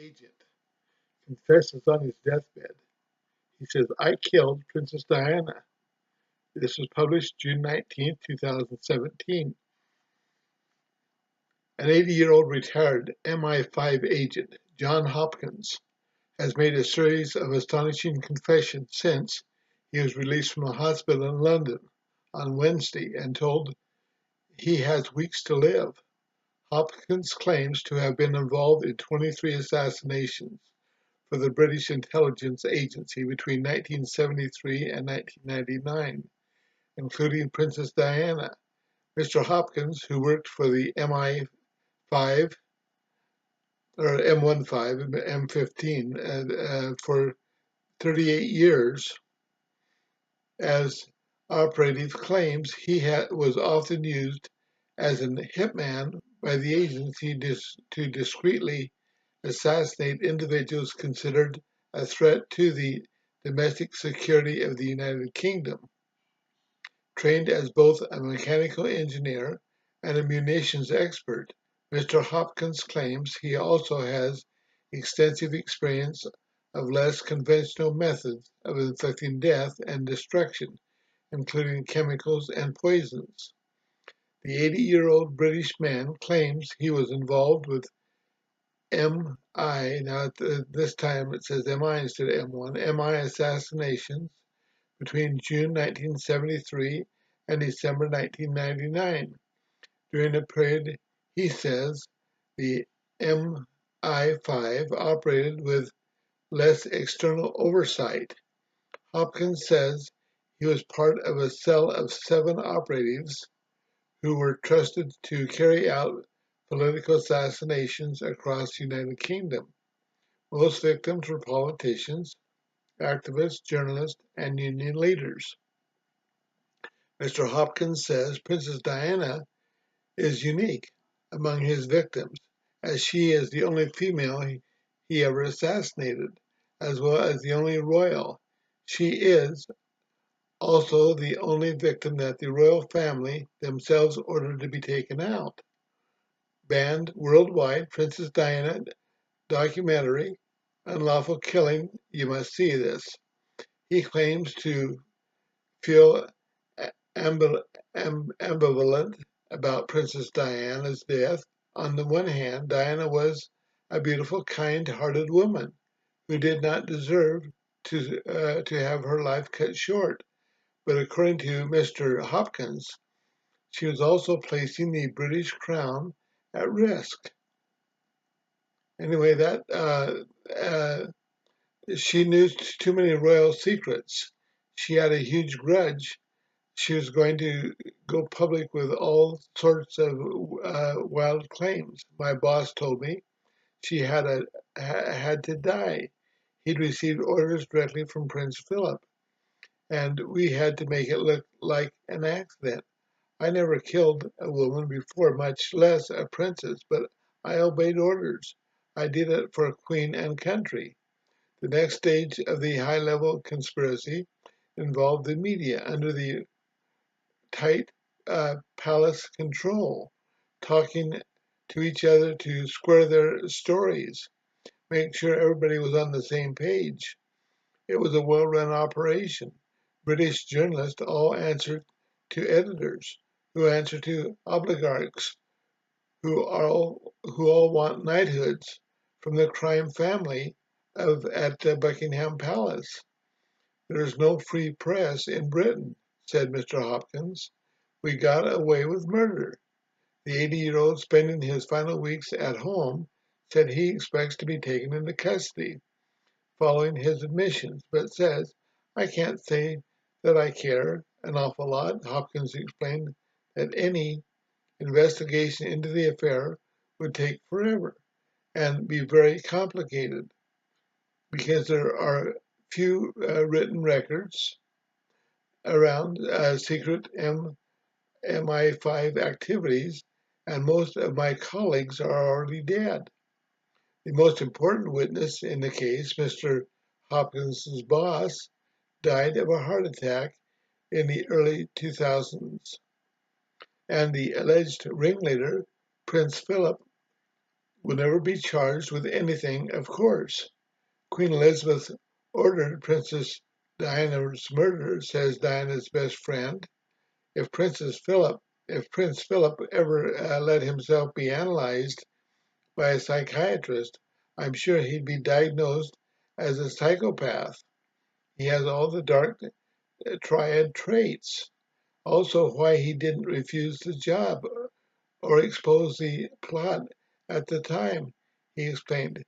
agent confesses on his deathbed. He says, "I killed Princess Diana." This was published June 19th, 2017. An 80-year-old retired MI5 agent, John Hopkins, has made a series of astonishing confessions since he was released from a hospital in London on Wednesday and told he has weeks to live. Hopkins claims to have been involved in 23 assassinations for the British Intelligence Agency between 1973 and 1999, including Princess Diana. Mr. Hopkins, who worked for the MI5 or M15, M15 for 38 years as operative, claims he was often used as a hitman by the agency to discreetly assassinate individuals considered a threat to the domestic security of the United Kingdom. Trained as both a mechanical engineer and a munitions expert, Mr. Hopkins claims he also has extensive experience of less conventional methods of inflicting death and destruction, including chemicals and poisons. The 80-year-old British man claims he was involved with MI, now this time it says MI instead of M1, MI assassinations between June 1973 and December 1999. During a period, he says, the MI5 operated with less external oversight. Hopkins says he was part of a cell of 7 operatives who were trusted to carry out political assassinations across the United Kingdom. Most victims were politicians, activists, journalists, and union leaders. Mr. Hopkins says Princess Diana is unique among his victims, as she is the only female he ever assassinated, as well as the only royal. She is also the only victim that the royal family themselves ordered to be taken out. Banned worldwide, Princess Diana documentary, Unlawful Killing, you must see this. He claims to feel ambivalent about Princess Diana's death. On the one hand, Diana was a beautiful, kind-hearted woman who did not deserve to have her life cut short. But according to Mr. Hopkins, she was also placing the British crown at risk. Anyway, she knew too many royal secrets. She had a huge grudge. She was going to go public with all sorts of wild claims. My boss told me she had to die. He'd received orders directly from Prince Philip, and we had to make it look like an accident. I never killed a woman before, much less a princess, but I obeyed orders. I did it for queen and country. The next stage of the high-level conspiracy involved the media under the tight palace control, talking to each other to square their stories, make sure everybody was on the same page. It was a well-run operation. British journalists all answered to editors, who answer to oligarchs, who all want knighthoods from the crime family at Buckingham Palace. There is no free press in Britain, said Mr. Hopkins. We got away with murder. The 80-year-old spending his final weeks at home said he expects to be taken into custody following his admissions, but says, I can't say that I care an awful lot. Hopkins explained that any investigation into the affair would take forever and be very complicated because there are few written records around secret MI5 activities, and most of my colleagues are already dead. The most important witness in the case, Mr. Hopkins' boss, died of a heart attack in the early 2000s, and the alleged ringleader, Prince Philip, will never be charged with anything, of course. Queen Elizabeth ordered Princess Diana's murder, says Diana's best friend. If if Prince Philip ever let himself be analyzed by a psychiatrist, I'm sure he'd be diagnosed as a psychopath. He has all the dark triad traits. Also, why he didn't refuse the job or expose the plot at the time, he explained.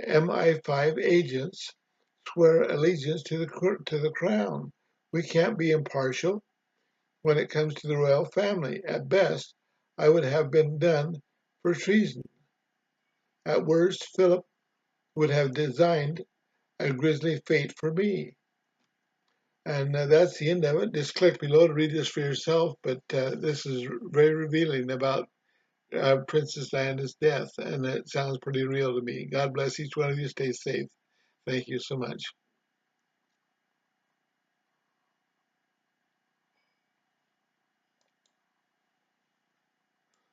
MI5 agents swear allegiance to the crown. We can't be impartial when it comes to the royal family. At best, I would have been done for treason. At worst, Philip would have designed a grisly fate for me. And that's the end of it. Just click below to read this for yourself. But this is very revealing about Princess Diana's death, and it sounds pretty real to me. God bless each one of you. Stay safe. Thank you so much.